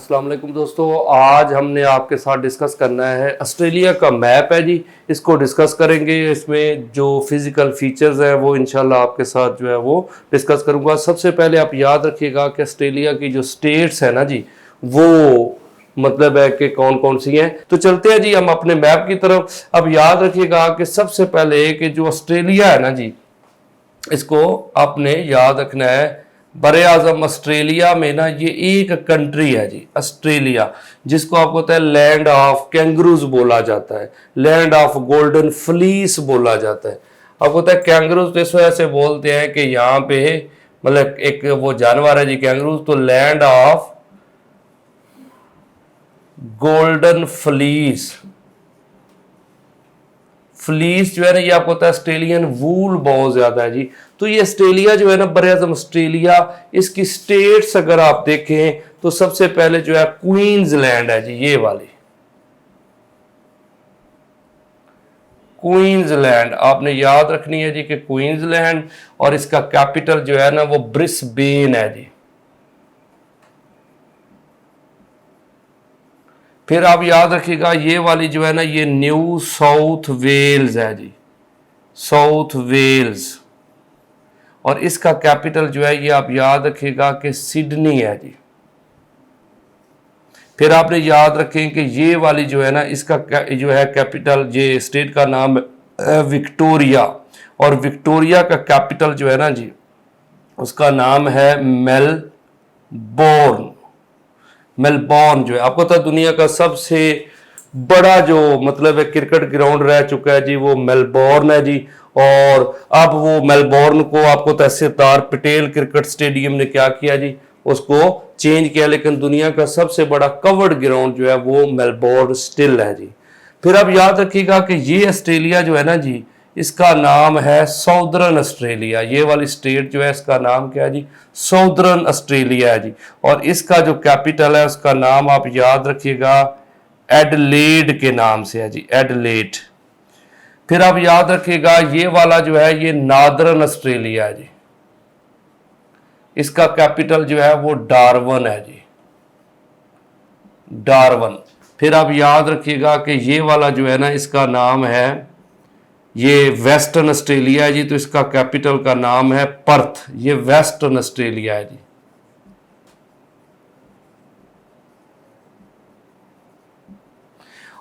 अस्सलाम वालेकुम दोस्तों, आज हमने आपके साथ डिस्कस करना है ऑस्ट्रेलिया का मैप है जी। इसको डिस्कस करेंगे, इसमें जो फिज़िकल फीचर्स हैं वो इंशाल्लाह आपके साथ जो है वो डिस्कस करूंगा। सबसे पहले आप याद रखिएगा कि ऑस्ट्रेलिया की जो स्टेट्स है ना जी, वो मतलब है कि कौन कौन सी हैं। तो चलते हैं जी हम अपने मैप की तरफ। अब याद रखिएगा कि सबसे पहले कि जो ऑस्ट्रेलिया है ना जी, इसको आपने याद रखना है। बरे आजम ऑस्ट्रेलिया में ना ये एक कंट्री है जी, ऑस्ट्रेलिया, जिसको आपको पता है लैंड ऑफ कैंगरूज बोला जाता है, लैंड ऑफ गोल्डन फ्लीस बोला जाता है। आपको पता है कैंगरूज इस वजह से बोलते हैं कि यहाँ पे मतलब एक वो जानवर है जी कैंगरूज, तो land of golden fleece. Fleece जो है ना, ये आपको पता है ऑस्ट्रेलियन वूल बहुत ज्यादा है जी। तो ये ऑस्ट्रेलिया जो है ना, बरआज़म ऑस्ट्रेलिया, इसकी स्टेट्स अगर आप देखें तो सबसे पहले जो है क्वींसलैंड है जी, ये वाली क्वींसलैंड आपने याद रखनी है जी कि क्वींसलैंड, और इसका कैपिटल जो है ना वो ब्रिस्बेन है जी। फिर आप याद रखिएगा ये वाली जो है ना, ये न्यू साउथ वेल्स है जी, साउथ वेल्स, और इसका कैपिटल जो है ये आप याद रखिएगा कि सिडनी है जी। फिर आपने याद रखें कि ये वाली जो है ना, इसका जो है कैपिटल, ये स्टेट का नाम है विक्टोरिया, और विक्टोरिया का कैपिटल जो है ना जी, उसका नाम है मेलबोर्न। मेलबोर्न जो है आपको पता दुनिया का सबसे बड़ा जो मतलब है क्रिकेट ग्राउंड रह चुका है जी, वो मेलबोर्न है जी। और अब वो मेलबोर्न को आपको तहसीलदार पटेल क्रिकेट स्टेडियम ने क्या किया जी, उसको चेंज किया, लेकिन दुनिया का सबसे बड़ा कवर्ड ग्राउंड जो है वो मेलबोर्न स्टिल है जी। फिर आप याद रखिएगा कि ये ऑस्ट्रेलिया जो है ना जी, इसका नाम है साउदर्न ऑस्ट्रेलिया। ये वाली स्टेट जो है इसका नाम क्या है जी, साउदर्न ऑस्ट्रेलिया है जी। और इसका जो कैपिटल है उसका नाम आप याद रखिएगा एडलेड के नाम से है जी, एडलेड। फिर आप याद रखिएगा ये वाला जो है ये नार्दर्न ऑस्ट्रेलिया है जी, इसका कैपिटल जो है वो डार्वन है जी, डार्वन। फिर आप याद रखिएगा कि ये वाला जो है ना, इसका नाम है ये वेस्टर्न ऑस्ट्रेलिया है जी, तो इसका कैपिटल का नाम है पर्थ, ये वेस्टर्न ऑस्ट्रेलिया है जी।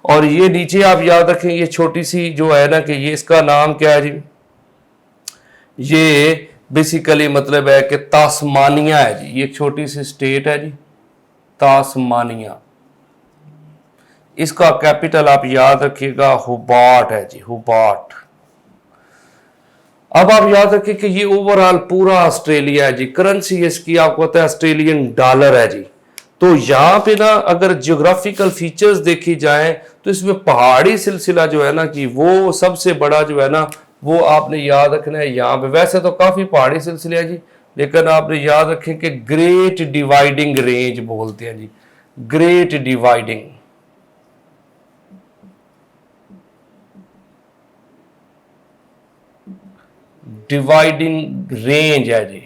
और ये नीचे आप याद रखें ये छोटी सी जो है ना कि ये इसका नाम क्या है जी, ये बेसिकली मतलब है कि तास्मानिया है जी, ये एक छोटी सी स्टेट है जी, तास्मानिया। इसका कैपिटल आप याद रखिएगा हुबार्ट है जी, हुबार्ट। अब आप याद रखिए कि ये ओवरऑल पूरा ऑस्ट्रेलिया है जी। करेंसी इसकी आपको पता है ऑस्ट्रेलियन डॉलर है जी। तो यहाँ पे ना अगर जियोग्राफिकल फीचर्स देखी जाए तो इसमें पहाड़ी सिलसिला जो है ना कि वो सबसे बड़ा जो है ना, वो आपने याद रखना है। यहाँ पे वैसे तो काफी पहाड़ी सिलसिले है जी, लेकिन आपने याद रखें कि ग्रेट डिवाइडिंग रेंज बोलते हैं जी, ग्रेट डिवाइडिंग डिवाइडिंग रेंज है जी।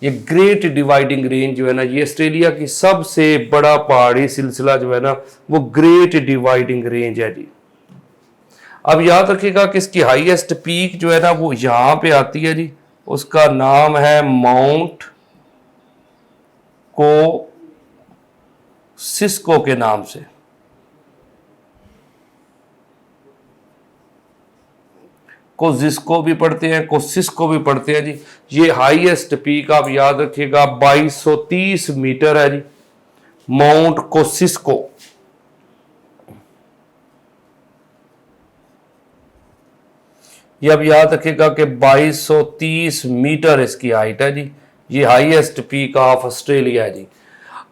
ये ग्रेट डिवाइडिंग रेंज जो है ना, ये ऑस्ट्रेलिया की सबसे बड़ा पहाड़ी सिलसिला जो है ना, वो ग्रेट डिवाइडिंग रेंज है जी। अब याद रखिएगा कि इसकी हाईएस्ट पीक जो है ना वो यहां पे आती है जी, उसका नाम है माउंट को सिस्को के नाम से। कोजिस्को भी पढ़ते हैं, कोसिस्को भी पढ़ते हैं जी। ये हाईएस्ट पीक आप याद रखिएगा 2230 मीटर है जी, माउंट कोसिस्को। ये अब याद रखिएगा कि 2230 मीटर इसकी हाइट है जी। ये हाईएस्ट पीक ऑफ ऑस्ट्रेलिया है जी।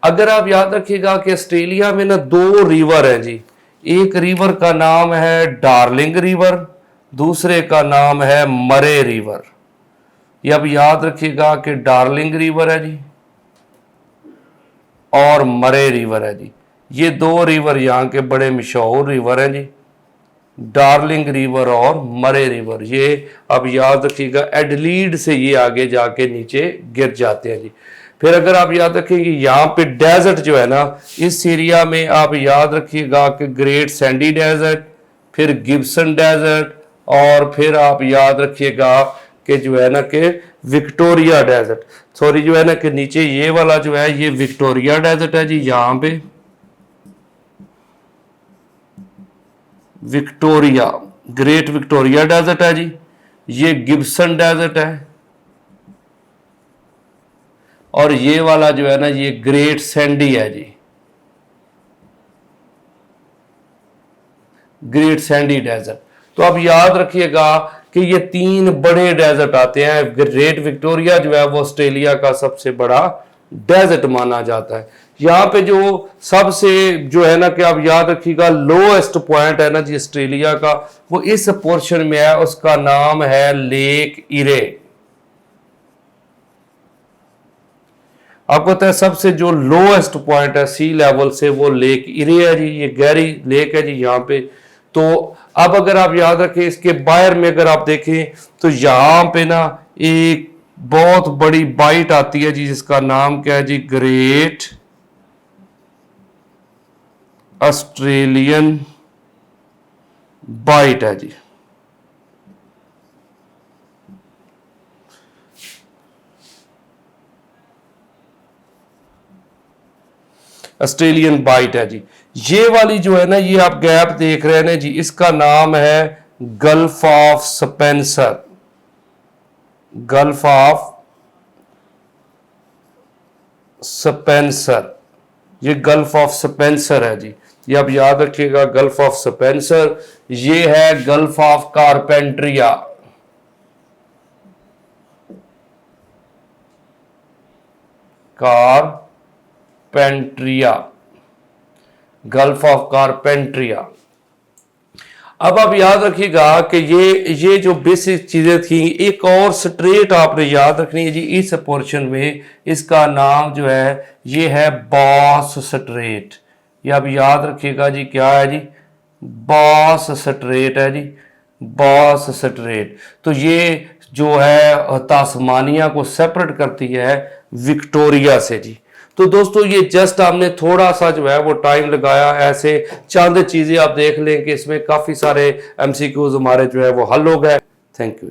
अगर आप याद रखिएगा कि ऑस्ट्रेलिया में ना दो रिवर है जी, एक रिवर का नाम है डार्लिंग रिवर, दूसरे का नाम है मरे रिवर। ये अब याद रखिएगा कि डार्लिंग रिवर है जी और मरे रिवर है जी। ये दो रिवर यहाँ के बड़े मशहूर रिवर हैं जी, डार्लिंग रिवर और मरे रिवर। ये अब याद रखिएगा एडलीड से ये आगे जाके नीचे गिर जाते हैं जी। फिर अगर आप याद रखेंगे यहाँ पे डेजर्ट जो है ना, इस एरिया में आप याद रखिएगा कि ग्रेट सैंडी डेजर्ट, फिर गिब्सन डेजर्ट, और फिर आप याद रखिएगा कि जो है ना कि विक्टोरिया डेजर्ट, सॉरी जो है ना कि नीचे ये वाला जो है ये विक्टोरिया डेजर्ट है जी, यहाँ पे विक्टोरिया, ग्रेट विक्टोरिया डेजर्ट है जी, ये गिब्सन डेजर्ट है, और ये वाला जो है ना ये ग्रेट सैंडी है जी, ग्रेट सैंडी डेजर्ट। तो आप याद रखिएगा कि ये 3 बड़े डेजर्ट आते हैं। ग्रेट विक्टोरिया जो है वो ऑस्ट्रेलिया का सबसे बड़ा डेजर्ट माना जाता है। यहाँ पे जो सबसे जो है ना कि आप याद रखिएगा लोएस्ट पॉइंट है ना जी ऑस्ट्रेलिया का, वो इस पोर्शन में है, उसका नाम है लेक इरे। आपको पता है सबसे जो लोएस्ट पॉइंट है सी लेवल से वो लेक इरे है जी, ये गहरी लेक है जी यहाँ पे। तो अब अगर आप याद रखें इसके बाहर में अगर आप देखें तो यहाँ पे ना एक बहुत बड़ी बाइट आती है जी, जिसका नाम क्या है जी, ग्रेट ऑस्ट्रेलियन बाइट है जी। ऑस्ट्रेलियन बाइट है जी। ये वाली जो है ना ये आप गैप देख रहे हैं ना जी, इसका नाम है gulf of Spencer, gulf of Spencer, ये गल्फ ऑफ स्पेंसर है जी, ये आप याद रखिएगा गल्फ ऑफ स्पेंसर। ये है gulf of Carpentaria, Carpentaria, gulf of Carpentaria. अब आप याद रखिएगा कि ये जो बेसिक चीजें थी, एक और स्ट्रेट आपने याद रखनी है जी इस पोर्शन में, इसका नाम जो है ये है बॉस स्ट्रेट। ये आप याद रखिएगा जी, क्या है जी, बॉस स्ट्रेट है जी, बॉस स्ट्रेट। तो ये जो है तास्मानिया को सेपरेट करती है विक्टोरिया से जी। तो दोस्तों ये जस्ट हमने थोड़ा सा जो है वो टाइम लगाया, ऐसे चंद चीजें आप देख लें कि इसमें काफी सारे एमसीक्यूज हमारे जो है वो हल हो गए। Thank you.